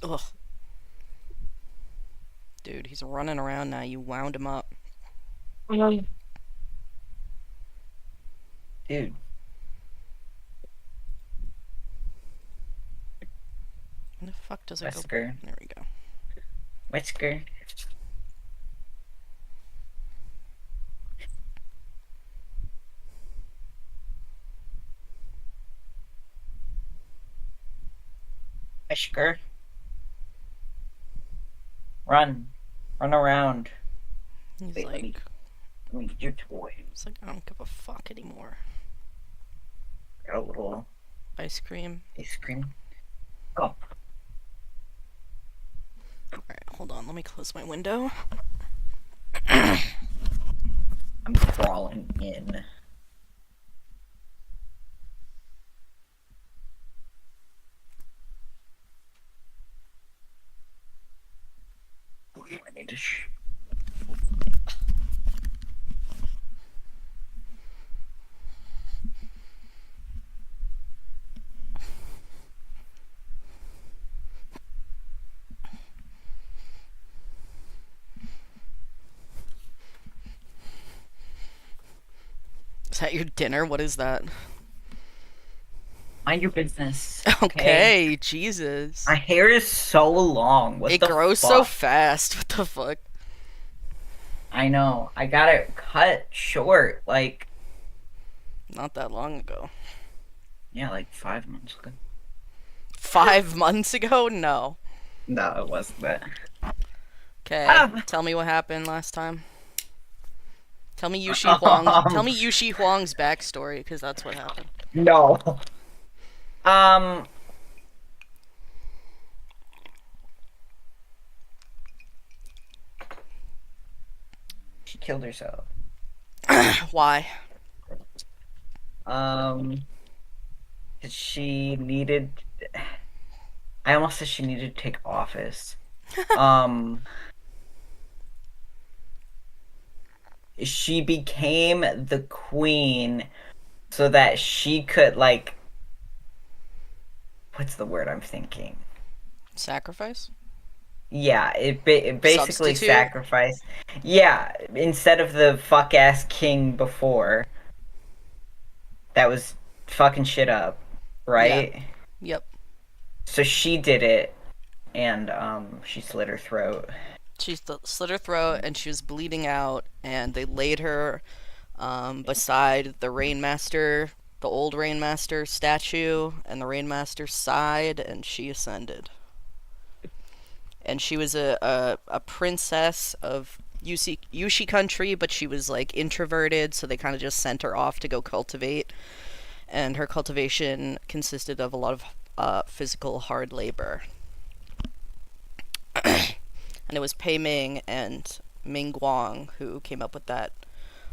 Ugh. Dude, he's running around now. You wound him up. Um, Dude, When the fuck does it go? Wesker, There we go. Wesker, Wesker, run, run around. He's Wait, let me, like, let me get your toy. it's like I don't give a fuck anymore. Got a little Ice cream. ice cream. Go. Alright, hold on. Let me close my window. I'm crawling in. I need to Is that your dinner? What is that? mind your business, okay? Okay, Jesus. My hair is so long. What It the grows so fuck? fast. What the fuck? I know. I got it cut short, like, Not that long ago. yeah, like 5 months ago. 5 months ago? No. No, it wasn't that. Okay, Ah! tell me what happened last time. Tell me Yushi Huang's. Tell Um, me Yushi Huang's backstory, because that's what happened. no. Um, she killed herself. Why? Um, 'Cause she needed. I almost said she needed to take office. Um, she became the queen so that she could like. What's the word I'm thinking? Sacrifice? Yeah, it basically Substitute? sacrificed. Yeah, instead of the fuck ass king before that was fucking shit up, Yeah. right? Yep. So she did it, and she slit her throat. She slit her throat and she was bleeding out, and they laid her beside the Rainmaster, the old Rainmaster statue, and the Rainmaster sighed, and she ascended. And she was a princess of Yushi country, but she was like introverted, so they kind of just sent her off to go cultivate. And her cultivation consisted of a lot of physical hard labor. And it was Pei Ming and Ming Guang who came up with that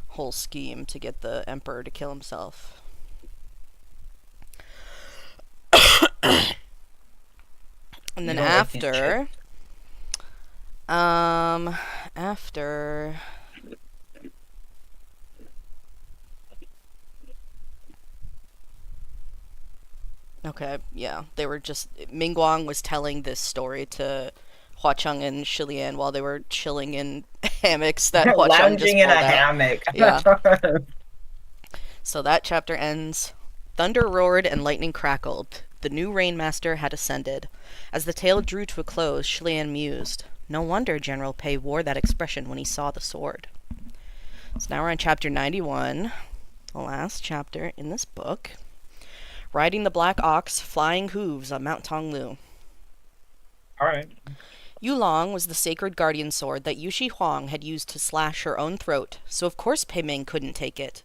whole scheme to get the emperor to kill himself. And You then don't like these chips? um, after, okay, yeah, they were just, Ming Guang was telling this story to Hua Chung and Shilian while they were chilling in hammocks that Hua Chung just Lounging in pulled a out. hammock. Yeah. So that chapter ends. Thunder roared and lightning crackled. The new Rainmaster had ascended. As the tale drew to a close, Shilian mused. No wonder General Pei wore that expression when he saw the sword. So now we're on chapter 91, the last chapter in this book. Riding the black ox, flying hooves on Mount Tonglu. All right. Yulong was the sacred guardian sword that Yushi Huang had used to slash her own throat, so of course Pei Ming couldn't take it.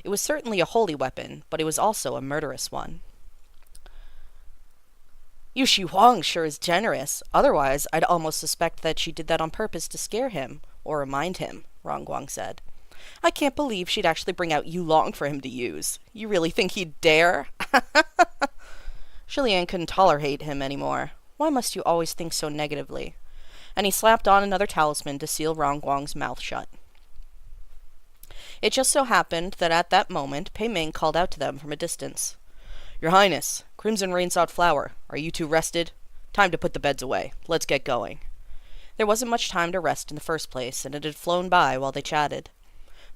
It was certainly a holy weapon, but it was also a murderous one. Yushi Huang sure is generous. Otherwise, I'd almost suspect that she did that on purpose to scare him, or remind him, Rongguang said. I can't believe she'd actually bring out Yulong for him to use. You really think he'd dare? Shilian couldn't tolerate him anymore. Why must you always think so negatively? And he slapped on another talisman to seal Rongguang's mouth shut. It just so happened that at that moment Pei Ming called out to them from a distance. Your Highness, Crimson Rainsought Flower, are you two rested? Time to put the beds away. Let's get going. There wasn't much time to rest in the first place, and it had flown by while they chatted.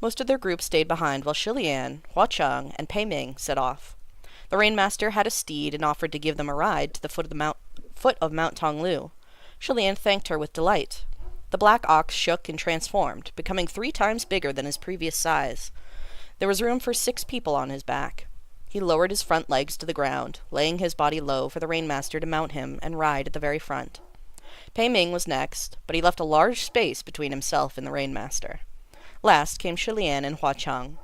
Most of their group stayed behind while Shilian, Hua Cheng, and Pei Ming set off. The Rainmaster had a steed and offered to give them a ride to the foot of Mount Tonglu. Shilian thanked her with delight. The black ox shook and transformed, becoming 3 times bigger than his previous size. There was room for 6 people on his back. He lowered his front legs to the ground, laying his body low for the Rainmaster to mount him and ride at the very front. Pei Ming was next, but he left a large space between himself and the Rainmaster. Last came Shilian and Hua Cheng.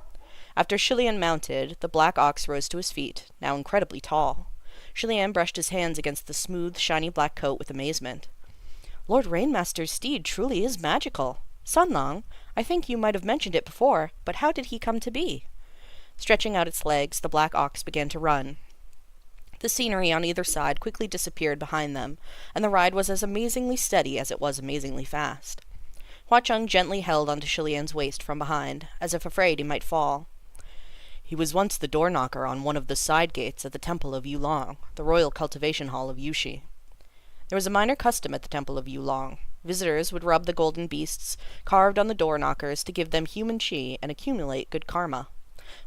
After Shilian mounted, the black ox rose to his feet, now incredibly tall. Shilian brushed his hands against the smooth, shiny black coat with amazement. Lord Rainmaster's steed truly is magical. Sunlong, I think you might have mentioned it before, but how did he come to be? Stretching out its legs, the black ox began to run. The scenery on either side quickly disappeared behind them, and the ride was as amazingly steady as it was amazingly fast. Hua Cheng gently held onto Shilian's waist from behind, as if afraid he might fall. He was once the door knocker on one of the side gates at the Temple of Yulong, the royal cultivation hall of Yushi. There was a minor custom at the Temple of Yulong. Visitors would rub the golden beasts carved on the door knockers to give them human chi and accumulate good karma.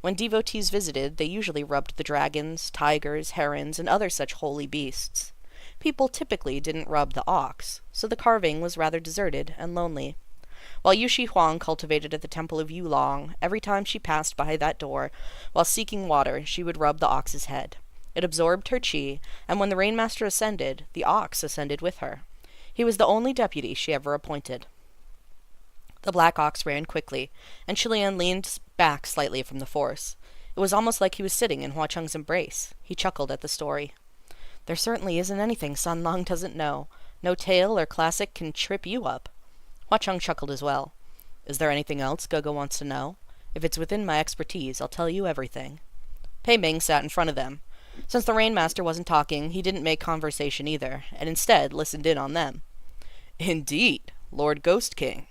When devotees visited, they usually rubbed the dragons, tigers, herons, and other such holy beasts. People typically didn't rub the ox, so the carving was rather deserted and lonely. While Yushi Huang cultivated at the Temple of Yulong, every time she passed by that door, while seeking water, she would rub the ox's head. It absorbed her chi, and when the Rainmaster ascended, the ox ascended with her. He was the only deputy she ever appointed. The black ox ran quickly, and Shilian leaned back slightly from the force. It was almost like he was sitting in Hua Cheng's embrace. He chuckled at the story. There certainly isn't anything Sun Long doesn't know. No tale or classic can trip you up. Hua Cheng chuckled as well. Is there anything else Gogo wants to know? If it's within my expertise, I'll tell you everything. Pei Ming sat in front of them. Since the Rainmaster wasn't talking, he didn't make conversation either, and instead listened in on them. Indeed, Lord Ghost King.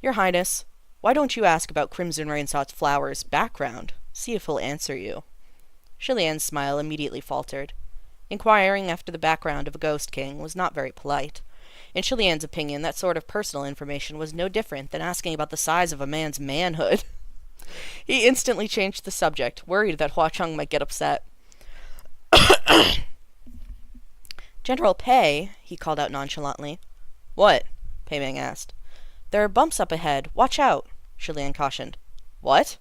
Your Highness, why don't you ask about Crimson Rainsot's flower's background? See if he'll answer you. Shilian's smile immediately faltered. Inquiring after the background of a Ghost King was not very polite. In Shilian's opinion, that sort of personal information was no different than asking about the size of a man's manhood. He instantly changed the subject, worried that Hua Cheng might get upset. General Pei, he called out nonchalantly. What? Pei Ming asked. There are bumps up ahead. Watch out, Shilian cautioned. What?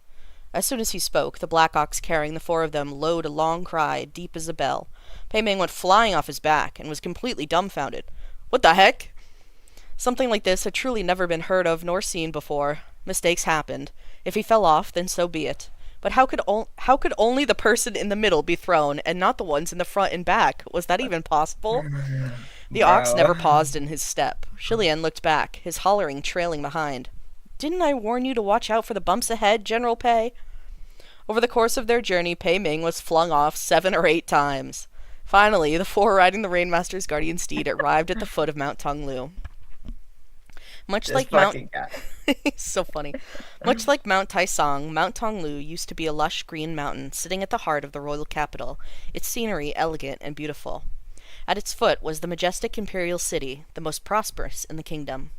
As soon as he spoke, the black ox carrying the 4 of them lowed a long cry, deep as a bell. Pei Ming went flying off his back and was completely dumbfounded. What the heck? Something like this had truly never been heard of nor seen before. Mistakes happened. If he fell off, then so be it. But how could only the person in the middle be thrown, and not the ones in the front and back? Was that even possible? The ox never paused in his step. Shilian looked back, his hollering trailing behind. Didn't I warn you to watch out for the bumps ahead, General Pei? Over the course of their journey, Pei Ming was flung off 7 or 8 times. Finally, the 4 riding the Rainmaster's guardian steed arrived at the foot of Mount Tonglu. Much This like fucking guy. So funny. Much like Mount Taisong, Mount Tonglu used to be a lush green mountain sitting at the heart of the royal capital, its scenery elegant and beautiful. At its foot was the majestic imperial city, the most prosperous in the kingdom.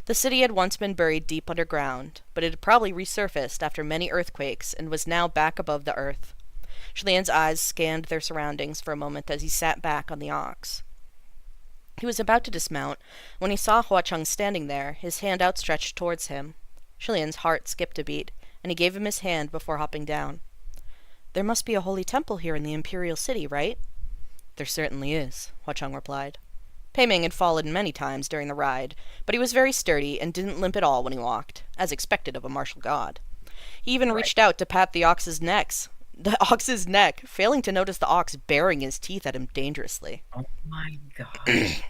The city had once been buried deep underground, but it had probably resurfaced after many earthquakes and was now back above the earth. Shilian's eyes scanned their surroundings for a moment as he sat back on the ox. He was about to dismount when he saw Hua Cheng standing there, his hand outstretched towards him. Shilian's heart skipped a beat, and he gave him his hand before hopping down. There must be a holy temple here in the imperial city, right? There certainly is, Hua Cheng replied. Pei Ming had fallen many times during the ride, but he was very sturdy and didn't limp at all when he walked, as expected of a martial god. He even reached out to pat the ox's neck, failing to notice the ox baring his teeth at him dangerously. Oh my god.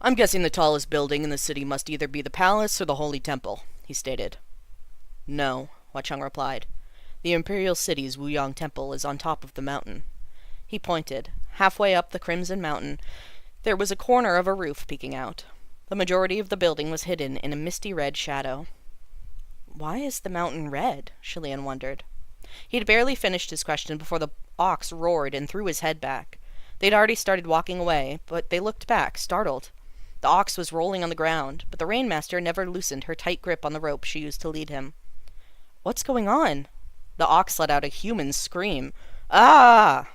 I'm guessing the tallest building in the city must either be the palace or the holy temple, he stated. No, Hua Cheng replied. The imperial city's Wuyang temple is on top of the mountain. He pointed. Halfway up the crimson mountain, there was a corner of a roof peeking out. The majority of the building was hidden in a misty red shadow. Why is the mountain red? Shilian wondered. He had barely finished his question before the ox roared and threw his head back. They'd already started walking away, but they looked back, startled. The ox was rolling on the ground, but the rainmaster never loosened her tight grip on the rope she used to lead him. "What's going on?" The ox let out a human scream. "Ah!"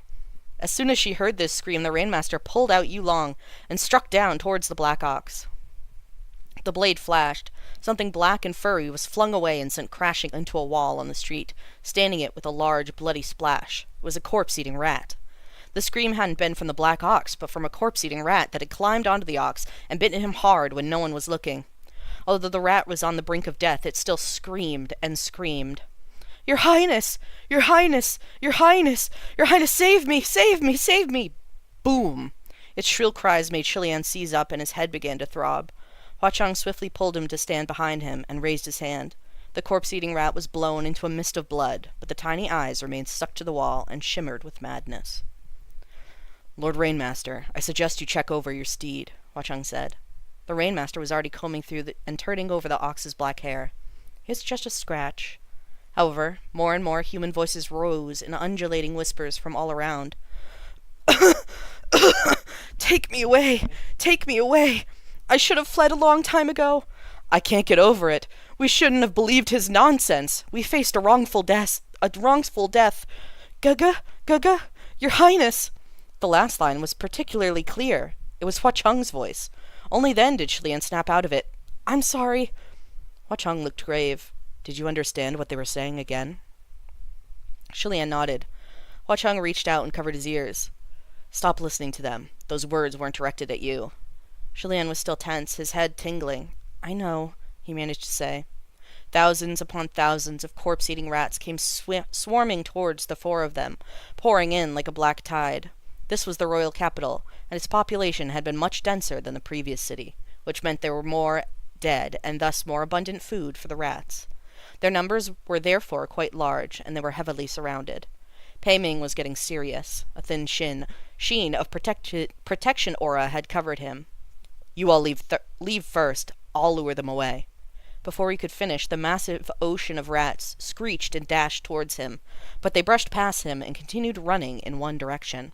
As soon as she heard this scream, the rainmaster pulled out Yulong and struck down towards the black ox. The blade flashed. Something black and furry was flung away and sent crashing into a wall on the street, standing it with a large, bloody splash. It was a corpse-eating rat. The scream hadn't been from the black ox, but from a corpse-eating rat that had climbed onto the ox and bitten him hard when no one was looking. Although the rat was on the brink of death, it still screamed and screamed. "Your Highness! Your Highness! Your Highness! Your Highness, save me! Save me! Save me!" Boom! Its shrill cries made Shilian seize up, and his head began to throb. Hua Chang swiftly pulled him to stand behind him and raised his hand. The corpse-eating rat was blown into a mist of blood, but the tiny eyes remained stuck to the wall and shimmered with madness. "Lord Rainmaster, I suggest you check over your steed," Hua Chang said. The Rainmaster was already combing through and turning over the ox's black hair. "It's just a scratch." However, more and more human voices rose in undulating whispers from all around. "Take me away! Take me away! I should have fled a long time ago. I can't get over it. We shouldn't have believed his nonsense. We faced a wrongful death. Gaga, Gaga, Your Highness." The last line was particularly clear. It was Hua Chung's voice. Only then did Shilian snap out of it. "I'm sorry." Hua Chung looked grave. "Did you understand what they were saying again?" Shilian nodded. Hua Chung reached out and covered his ears. "Stop listening to them. Those words weren't directed at you." Shilian was still tense, his head tingling. "I know," he managed to say. Thousands upon thousands of corpse-eating rats came swarming towards the four of them, pouring in like a black tide. This was the royal capital, and its population had been much denser than the previous city, which meant there were more dead and thus more abundant food for the rats. Their numbers were therefore quite large, and they were heavily surrounded. Pei Ming was getting serious. A thin sheen of protection aura had covered him. "You all leave first. I'll lure them away." Before he could finish, the massive ocean of rats screeched and dashed towards him, but they brushed past him and continued running in one direction.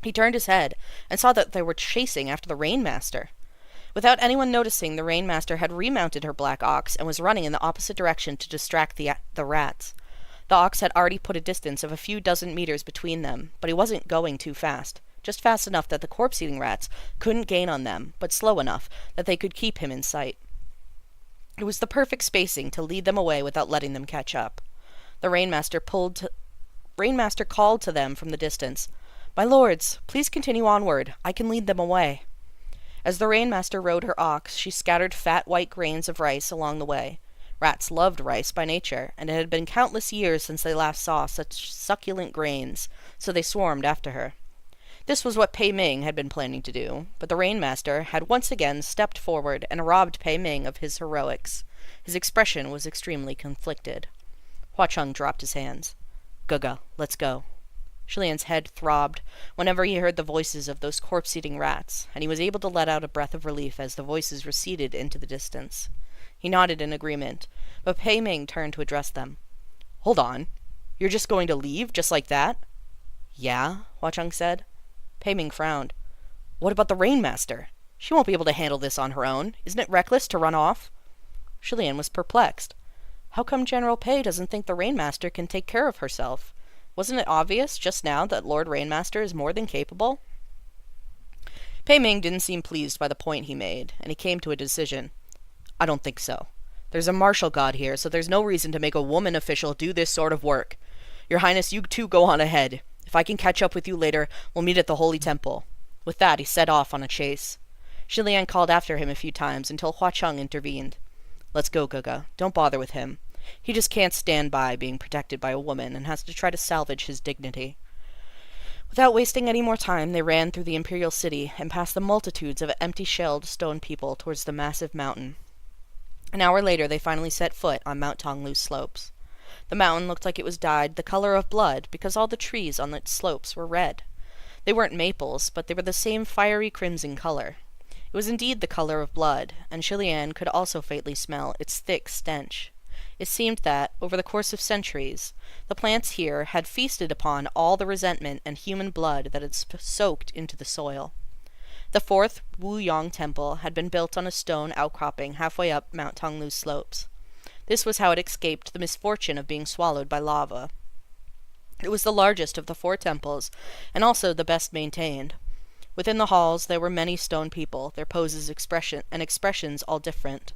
He turned his head and saw that they were chasing after the Rainmaster. Without anyone noticing, the Rainmaster had remounted her black ox and was running in the opposite direction to distract the rats. The ox had already put a distance of a few dozen meters between them, but he wasn't going too fast. Just fast enough that the corpse-eating rats couldn't gain on them, but slow enough that they could keep him in sight. It was the perfect spacing to lead them away without letting them catch up. The Rainmaster called to them from the distance. "My lords, please continue onward. I can lead them away." As the Rainmaster rode her ox, she scattered fat white grains of rice along the way. Rats loved rice by nature, and it had been countless years since they last saw such succulent grains, so they swarmed after her. This was what Pei Ming had been planning to do, but the Rainmaster had once again stepped forward and robbed Pei Ming of his heroics. His expression was extremely conflicted. Hua Chung dropped his hands. "Gaga, let's go." Shilian's head throbbed whenever he heard the voices of those corpse-eating rats, and he was able to let out a breath of relief as the voices receded into the distance. He nodded in agreement, but Pei Ming turned to address them. "Hold on. You're just going to leave, just like that?" "Yeah," Hua Chung said. Pei Ming frowned. "What about the Rainmaster? She won't be able to handle this on her own. Isn't it reckless to run off?" Shilian was perplexed. How come General Pei doesn't think the Rainmaster can take care of herself? Wasn't it obvious just now that Lord Rainmaster is more than capable? Pei Ming didn't seem pleased by the point he made, and he came to a decision. "I don't think so. There's a martial god here, so there's no reason to make a woman official do this sort of work. Your Highness, you two go on ahead. If I can catch up with you later, we'll meet at the Holy Temple." With that, he set off on a chase. Shilian called after him a few times until Hua Chung intervened. "Let's go, Gaga. Don't bother with him. He just can't stand by being protected by a woman and has to try to salvage his dignity." Without wasting any more time, they ran through the imperial city and past the multitudes of empty-shelled stone people towards the massive mountain. An hour later, they finally set foot on Mount Tonglu's slopes. The mountain looked like it was dyed the color of blood because all the trees on its slopes were red. They weren't maples, but they were the same fiery crimson color. It was indeed the color of blood, and Shilian could also faintly smell its thick stench. It seemed that, over the course of centuries, the plants here had feasted upon all the resentment and human blood that had soaked into the soil. The fourth Wu Yong temple had been built on a stone outcropping halfway up Mount Tonglu's slopes. This was how it escaped the misfortune of being swallowed by lava. It was the largest of the four temples, and also the best maintained. Within the halls there were many stone people, their poses and expressions all different.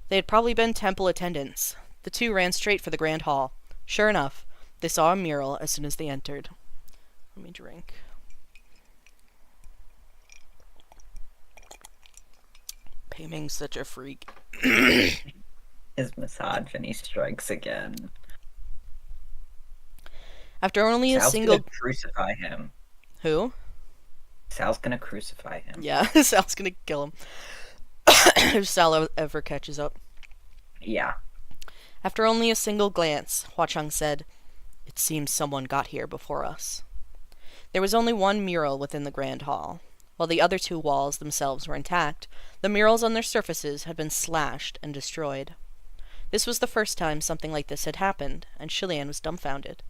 They had probably been temple attendants. The two ran straight for the grand hall. Sure enough, they saw a mural as soon as they entered. Let me drink. Pei Ming's such a freak. His misogyny strikes again. After only a Sal's single... gonna crucify him. Who? Sal's gonna crucify him. Yeah, Sal's gonna kill him. If Sal ever catches up. Yeah. After only a single glance, Hua Cheng said, "It seems someone got here before us." There was only one mural within the grand hall. While the other two walls themselves were intact, the murals on their surfaces had been slashed and destroyed. This was the first time something like this had happened, and Shilian was dumbfounded.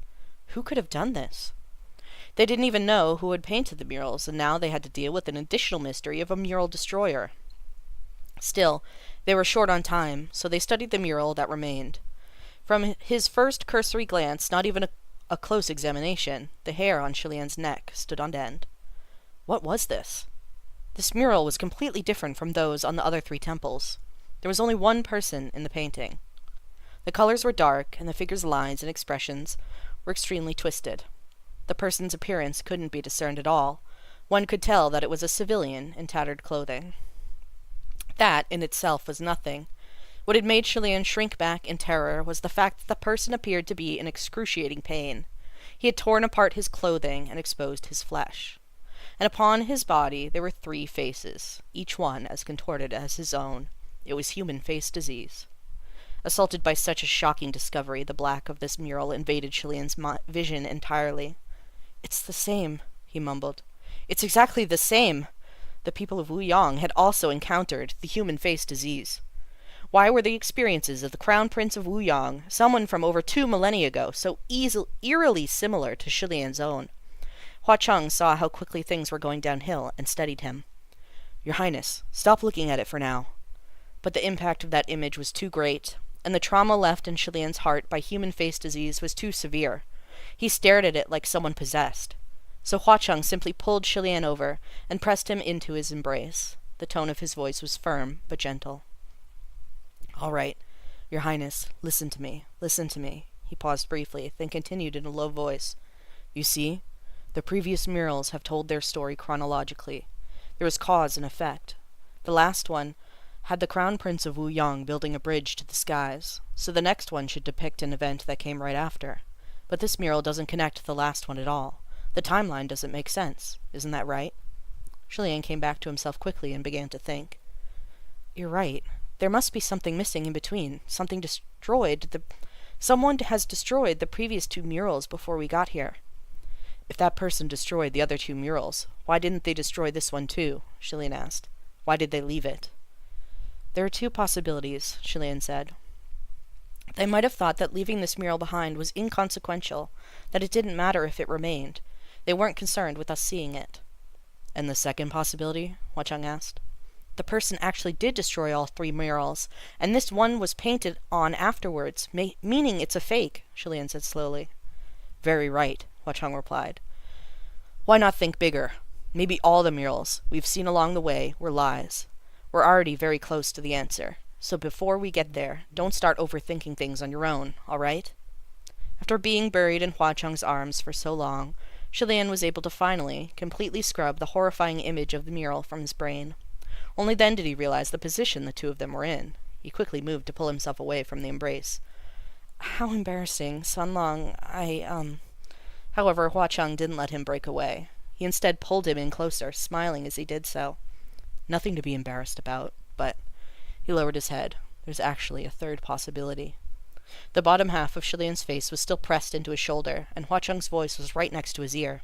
Who could have done this? They didn't even know who had painted the murals, and now they had to deal with an additional mystery of a mural destroyer. Still, they were short on time, so they studied the mural that remained. From his first cursory glance, not even a close examination, the hair on Shilian's neck stood on end. What was this? This mural was completely different from those on the other three temples. There was only one person in the painting. The colors were dark, and the figure's lines and expressions were extremely twisted. The person's appearance couldn't be discerned at all. One could tell that it was a civilian in tattered clothing. That, in itself, was nothing. What had made Shilian shrink back in terror was the fact that the person appeared to be in excruciating pain. He had torn apart his clothing and exposed his flesh. And upon his body there were 3 faces, each one as contorted as his own. It was human face disease. Assaulted by such a shocking discovery, the black of this mural invaded Shilian's vision entirely. "It's the same," he mumbled. "It's exactly the same." The people of Wu Yong had also encountered the human face disease. Why were the experiences of the Crown Prince of Wu Yong, someone from over 2 millennia ago, so eerily similar to Shilian's own? Hua Cheng saw how quickly things were going downhill and steadied him. "Your Highness, stop looking at it for now." But the impact of that image was too great, and the trauma left in Shilian's heart by human face disease was too severe. He stared at it like someone possessed. So Hua Cheng simply pulled Shilian over and pressed him into his embrace. The tone of his voice was firm but gentle. "All right, Your Highness, listen to me, listen to me." He paused briefly, then continued in a low voice. "You see, the previous murals have told their story chronologically. There was cause and effect. The last one had the Crown Prince of Wu Yong building a bridge to the skies, so the next one should depict an event that came right after. But this mural doesn't connect to the last one at all. The timeline doesn't make sense. Isn't that right?" Shilian came back to himself quickly and began to think. "You're right. There must be something missing in between. Something destroyed. Someone has destroyed the previous 2 murals before we got here." "If that person destroyed the other 2 murals, why didn't they destroy this one too?" Shilian asked. "Why did they leave it?" "There are 2 possibilities," Shilian said. "They might have thought that leaving this mural behind was inconsequential, that it didn't matter if it remained. They weren't concerned with us seeing it." "And the second possibility?" Hua Cheng asked. "The person actually did destroy all 3 murals, and this one was painted on afterwards, meaning it's a fake," Shilian said slowly. "Very right," Hua Cheng replied. "Why not think bigger? Maybe all the murals we've seen along the way were lies. We're already very close to the answer, so before we get there, don't start overthinking things on your own, all right?" After being buried in Hua Cheng's arms for so long, Shilian was able to finally, completely scrub the horrifying image of the mural from his brain. Only then did he realize the position the 2 of them were in. He quickly moved to pull himself away from the embrace. "How embarrassing, Sunlong. However, Hua Cheng didn't let him break away. He instead pulled him in closer, smiling as he did so. "Nothing to be embarrassed about, but..." He lowered his head. "There's actually a 3rd possibility." The bottom half of Shilian's face was still pressed into his shoulder, and Hua Cheng's voice was right next to his ear.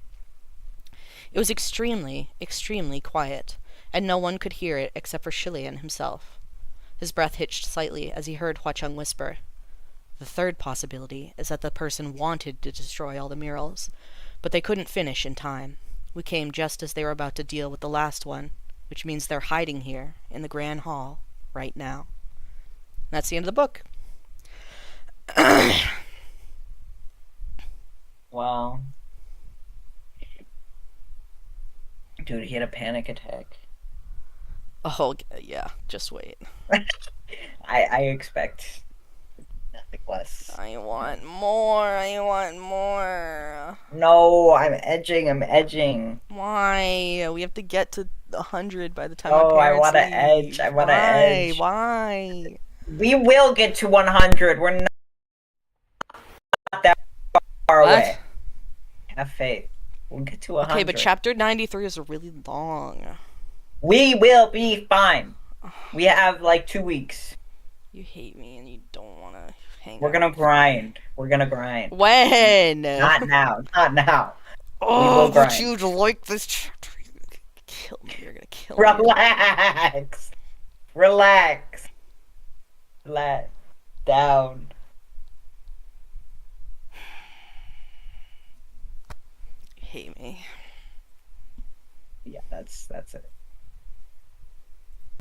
It was extremely, extremely quiet, and no one could hear it except for Shilian himself. His breath hitched slightly as he heard Hua Cheng whisper, The third possibility is that the person wanted to destroy all the murals, but they couldn't finish in time. We came just as they were about to deal with the last one, which means they're hiding here in the Grand Hall right now. That's the end of the book. Well, dude, he had a panic attack. Oh, yeah, just wait. I expect nothing less. I want more. I want more. No, I'm edging. I'm edging. Why? We have to get to 100 by the time my Oh, I parents want to edge. leave. I want to Why? edge. Why? We will get to 100. We're not that far What? away. Have faith. We'll get to Okay, but 100. chapter 93 is really long. We will be fine. We have like 2 weeks. You hate me and you don't want to hang We're out gonna with me. grind. We're gonna grind. When? Not now. Not now. We Oh, will but grind. you'd like this chapter. You're gonna kill me. You're gonna kill me. Relax. Relax. Relax. Down. You hate me. Yeah, that's it.